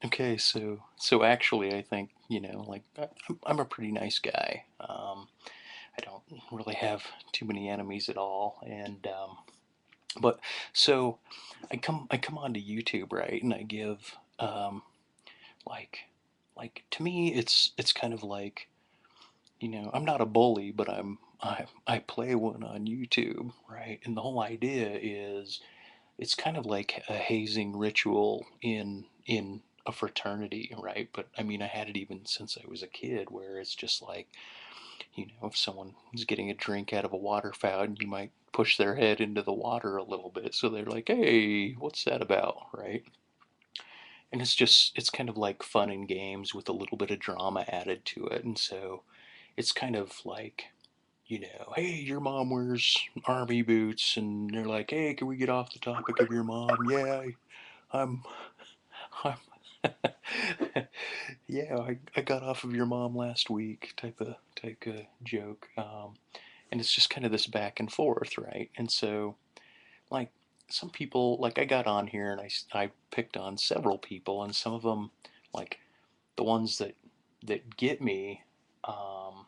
Okay, so actually, I think, like I'm a pretty nice guy. I don't really have too many enemies at all, and but so I come onto YouTube, right, and I give like to me it's kind of like, I'm not a bully, but I play one on YouTube, right, and the whole idea is it's kind of like a hazing ritual in a fraternity, right? But I mean, I had it even since I was a kid, where it's just like, if someone is getting a drink out of a water fountain, you might push their head into the water a little bit, so they're like, "Hey, what's that about?" Right? And it's kind of like fun and games with a little bit of drama added to it, and so it's kind of like, hey, your mom wears army boots, and they're like, hey, can we get off the topic of your mom? Yeah, I'm, I'm, yeah, I got off of your mom last week, type of joke, and it's just kind of this back and forth, right? And so, like, some people, like, I got on here and I picked on several people, and some of them, like, the ones that get me, um,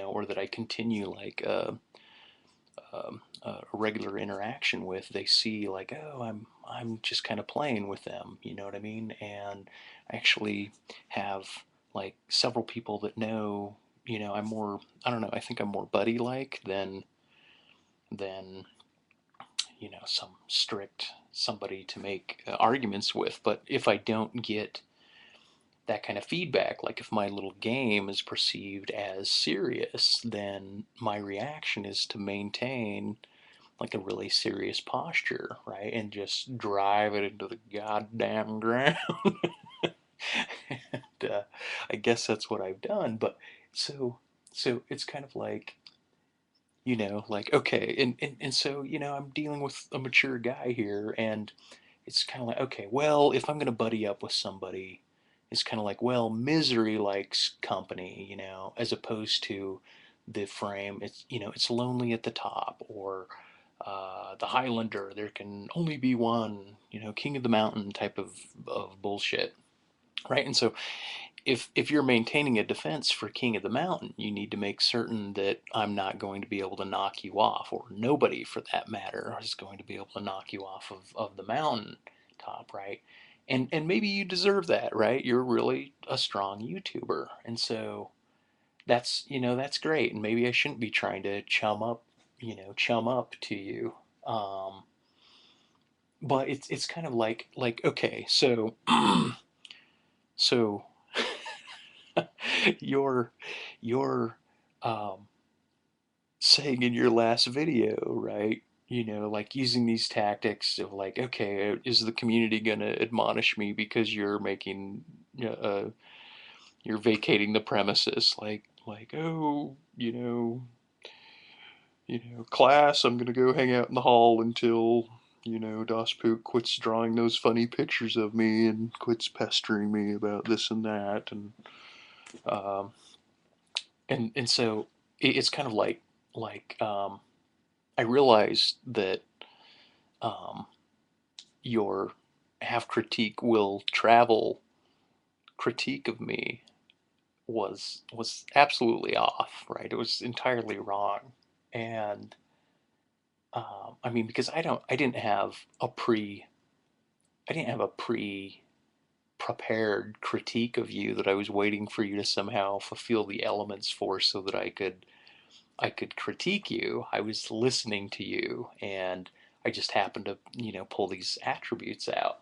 or that I continue like a regular interaction with, they see like, oh, I'm just kind of playing with them, you know what I mean? And I actually have like several people that know, I'm more, I don't know, I think I'm more buddy like than some strict somebody to make arguments with. But if I don't get that kind of feedback, like if my little game is perceived as serious, then my reaction is to maintain like a really serious posture, right? And just drive it into the goddamn ground. And I guess that's what I've done. But so, so it's kind of like, like, okay. And so, I'm dealing with a mature guy here. And it's kind of like, okay, well, if I'm going to buddy up with somebody, it's kind of like, well, misery likes company, as opposed to the frame. It's lonely at the top, or the Highlander, there can only be one, king of the mountain type of bullshit, right? And so if you're maintaining a defense for king of the mountain, you need to make certain that I'm not going to be able to knock you off, or nobody for that matter is going to be able to knock you off of the mountain top, right? And maybe you deserve that, right? You're really a strong YouTuber, and so that's great. And maybe I shouldn't be trying to chum up to you. Um, but it's kind of like, okay, so so you're you're um, saying in your last video, right? Like using these tactics of like, okay, is the community gonna admonish me because you're making, uh, you're vacating the premises, like, oh, class, I'm gonna go hang out in the hall until, dospook quits drawing those funny pictures of me and quits pestering me about this and that, um, and so it's kind of like I realized that um, your half critique will travel critique of me was absolutely off, right? It was entirely wrong, and I mean, because I didn't have a pre prepared critique of you that I was waiting for you to somehow fulfill the elements for, so that I could critique you. I was listening to you, and I just happened to, pull these attributes out.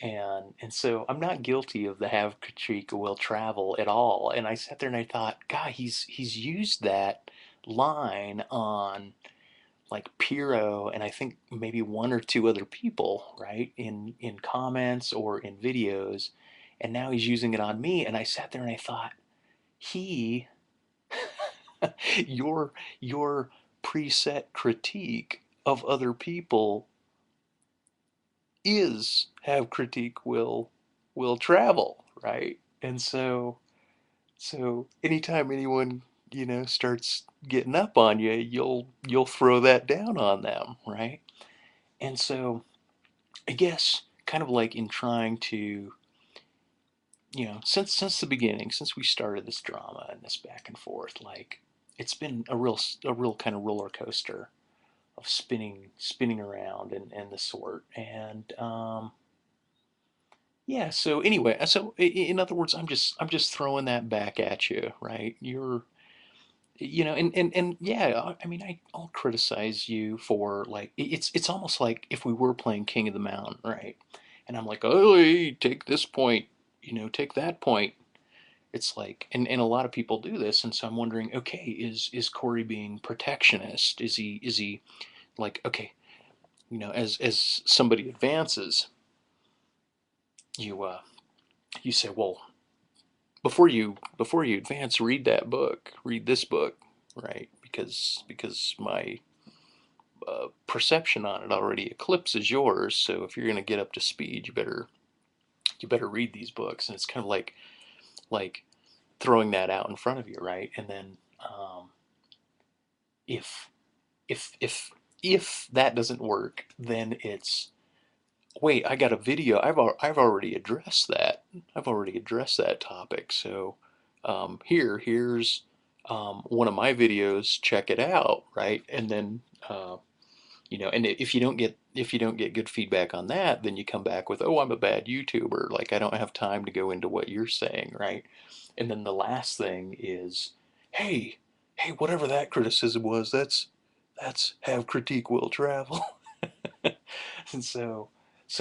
And so I'm not guilty of the have critique will travel at all. And I sat there and I thought, God, he's used that line on like Piro, and I think maybe one or two other people, right? In comments or in videos. And now he's using it on me. And I sat there and I thought, he your your preset critique of other people is have critique will travel, right? And so anytime anyone, starts getting up on you, you'll throw that down on them, right? And so I guess kind of like in trying to since the beginning, since we started this drama and this back and forth, like it's been a real kind of roller coaster of spinning around and the sort. And yeah, so anyway, so in other words, I'm just throwing that back at you, right? And yeah, I mean, I'll criticize you for like it's almost like if we were playing King of the Mountain, right? And I'm like, oh, hey, take this point, take that point. It's like, and a lot of people do this, and so I'm wondering, okay, is Corey being protectionist? Is he like, okay, as somebody advances, you say, well, before you advance, read that book, read this book, right? Because my perception on it already eclipses yours. So if you're going to get up to speed, you better read these books. And it's kind of like throwing that out in front of you, right? And then if if if that doesn't work, then it's wait, I got a video. I've already addressed that. I've already addressed that topic. So here's one of my videos. Check it out, right? And then and if you don't get good feedback on that, then you come back with, oh, I'm a bad YouTuber. Like I don't have time to go into what you're saying, right? And then the last thing is, hey, hey, whatever that criticism was, that's have critique will travel. And so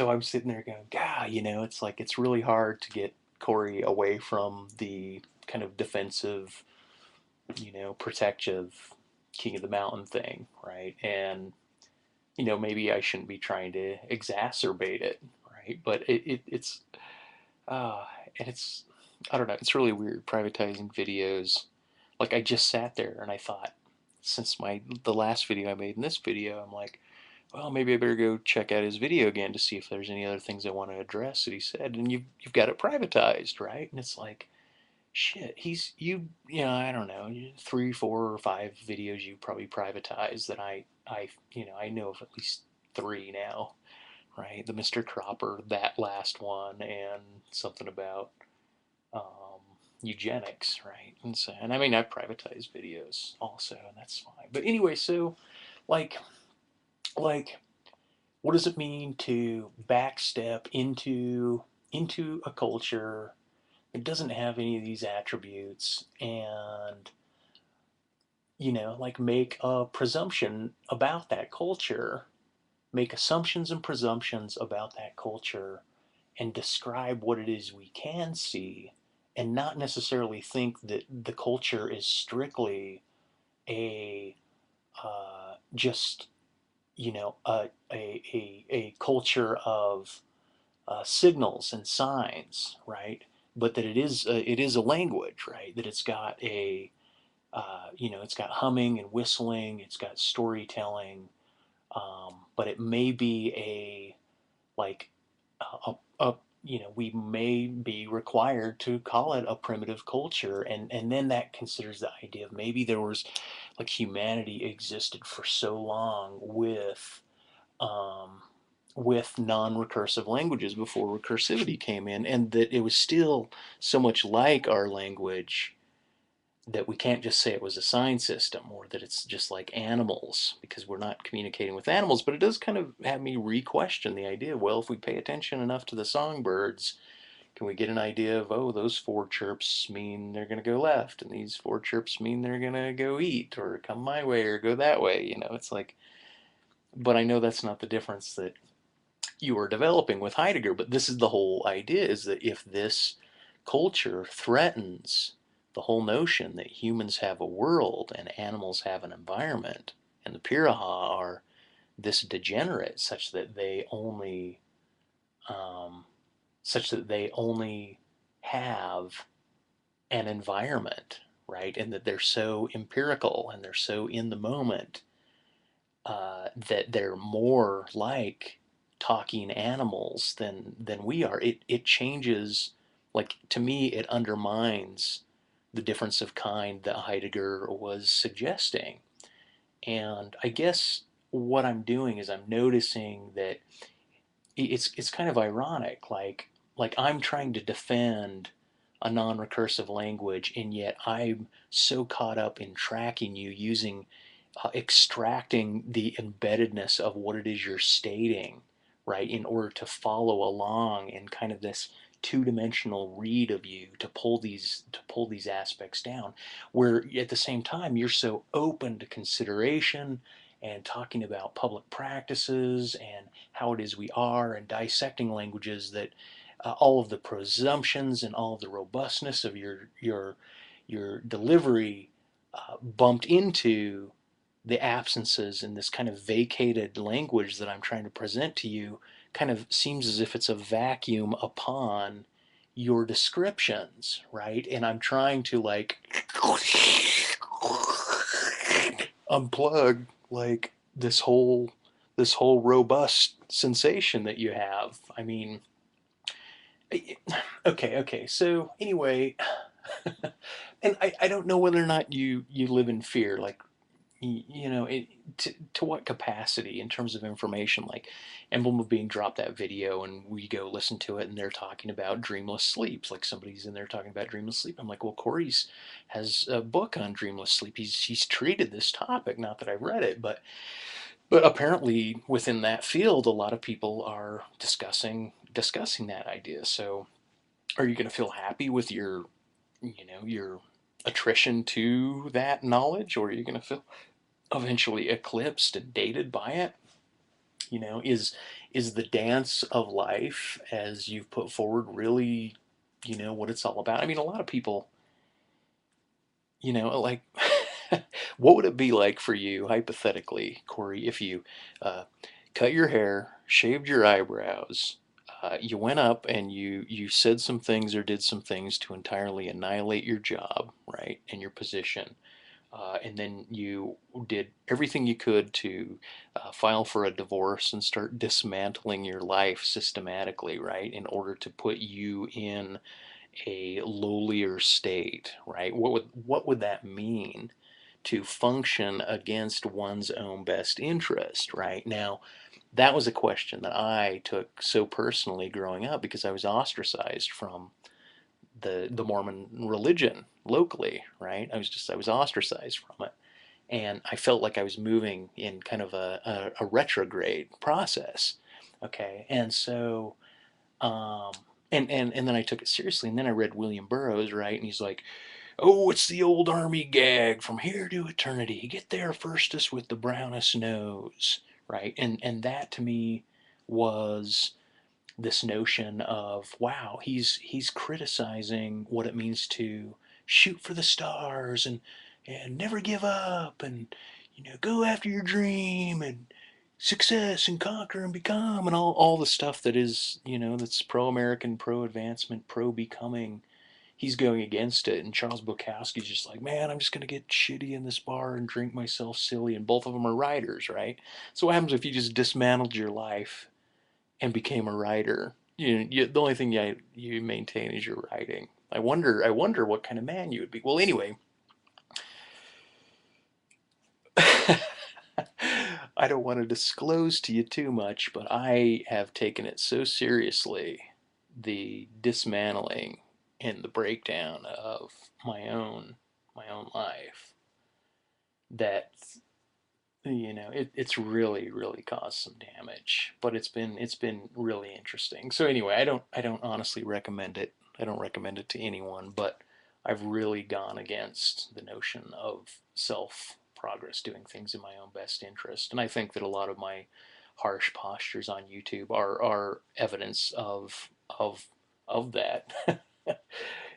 I'm sitting there going, God, it's like it's really hard to get Corey away from the kind of defensive, protective King of the Mountain thing, right? And maybe I shouldn't be trying to exacerbate it, right? But it's uh, and it's I don't know. It's really weird privatizing videos. Like I just sat there and I thought, since the last video I made in this video, I'm like, well, maybe I better go check out his video again to see if there's any other things I want to address that he said. And you've got it privatized, right? And it's like, shit, I don't know, 3, 4, or 5 videos you probably privatized that I know of at least three now, right? The Mr. Cropper, that last one, and something about um, eugenics, right? And I mean, I privatize videos also, and that's fine. But anyway, so like, like what does it mean to backstep into a culture that doesn't have any of these attributes and like make a presumption about that culture, make assumptions and presumptions about that culture and describe what it is we can see and not necessarily think that the culture is strictly a just a culture of signals and signs, right? But that it is a language, right? That it's got it's got humming and whistling, it's got storytelling, but it may be like we may be required to call it a primitive culture, and then that considers the idea of maybe there was like humanity existed for so long um, with non-recursive languages before recursivity came in, and that it was still so much like our language that we can't just say it was a sign system or that it's just like animals because we're not communicating with animals. But it does kind of have me re-question the idea, well, if we pay attention enough to the songbirds, can we get an idea of, oh, those 4 chirps mean they're going to go left and these 4 chirps mean they're going to go eat or come my way or go that way? It's like, but I know that's not the difference that you are developing with Heidegger. But this is the whole idea, is that if this culture threatens the whole notion that humans have a world and animals have an environment, and the Piraha are this degenerate um, such that they only have an environment, right? And that they're so empirical and they're so in the moment that they're more like talking animals than we are. It changes, like to me, it undermines the difference of kind that Heidegger was suggesting. And I guess what I'm doing is I'm noticing that it's kind of ironic, like I'm trying to defend. a non-recursive language, and yet I'm so caught up in tracking you using extracting the embeddedness of what it is you're stating, right, in order to follow along in kind of this two-dimensional read of you to pull these aspects down, where at the same time you're so open to consideration and talking about public practices and how it is we are and dissecting languages, that all of the presumptions and all of the robustness of your delivery bumped into the absences in this kind of vacated language that I'm trying to present to you. Kind of seems as if it's a vacuum upon your descriptions, right? And I'm trying to like unplug like this whole robust sensation that you have. I mean, okay. So anyway, and I don't know whether or not you live in fear, like to what capacity in terms of information, like Emblem of Being dropped that video and we go listen to it and they're talking about dreamless sleeps, like somebody's in there talking about dreamless sleep. I'm like, well, Corey's has a book on dreamless sleep. He's treated this topic, not that I've read it, but apparently within that field a lot of people are discussing that idea. So are you going to feel happy with your attrition to that knowledge, or are you going to feel eventually eclipsed and dated by it? Is the dance of life as you've put forward really, what it's all about? I mean, a lot of people, like, what would it be like for you, hypothetically, Corey, if you uh, cut your hair, shaved your eyebrows, you went up and you said some things or did some things to entirely annihilate your job, right, and your position, and then you did everything you could to file for a divorce and start dismantling your life systematically, right, in order to put you in a lowlier state, right? What would that mean to function against one's own best interest, right? Now, that was a question that I took so personally growing up because I was ostracized from the Mormon religion locally, right? I was ostracized from it, and I felt like I was moving in kind of a retrograde process. Okay, and so um, and then I took it seriously, and then I read William Burroughs, right, and he's like, "Oh, it's the old army gag from here to eternity. Get there firstest with the brownest nose," right, and that to me was this notion of, wow, he's criticizing what it means to shoot for the stars and never give up, and go after your dream, and success and conquer and become, and all the stuff that is, that's pro-American, pro-advancement, pro-becoming. He's going against it, and Charles Bukowski's just like, man, I'm just going to get shitty in this bar and drink myself silly, and both of them are writers, right? So what happens if you just dismantled your life and became a writer? The only thing you maintain is your writing. I wonder what kind of man you would be. Well, anyway, I don't want to disclose to you too much, but I have taken it so seriously, the dismantling and the breakdown of my own life, that it's really caused some damage. But it's been really interesting. So anyway, I don't honestly recommend it. I don't recommend it to anyone, but I've really gone against the notion of self progress, doing things in my own best interest. And I think that a lot of my harsh postures on YouTube are evidence of that.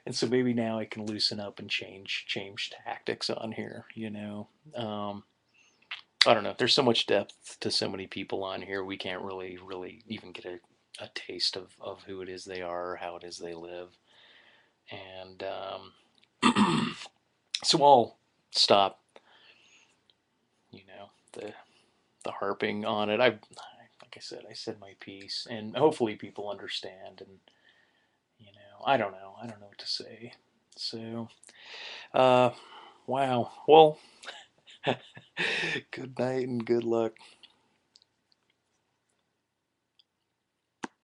And so maybe now I can loosen up and change tactics on here. I don't know. There's so much depth to so many people on here. We can't really even get a taste of who it is they are or how it is they live. And so I'll stop, the harping on it. Like I said, I said my piece, and hopefully people understand. And I don't know. I don't know what to say. So, uh, wow. Well, good night and good luck.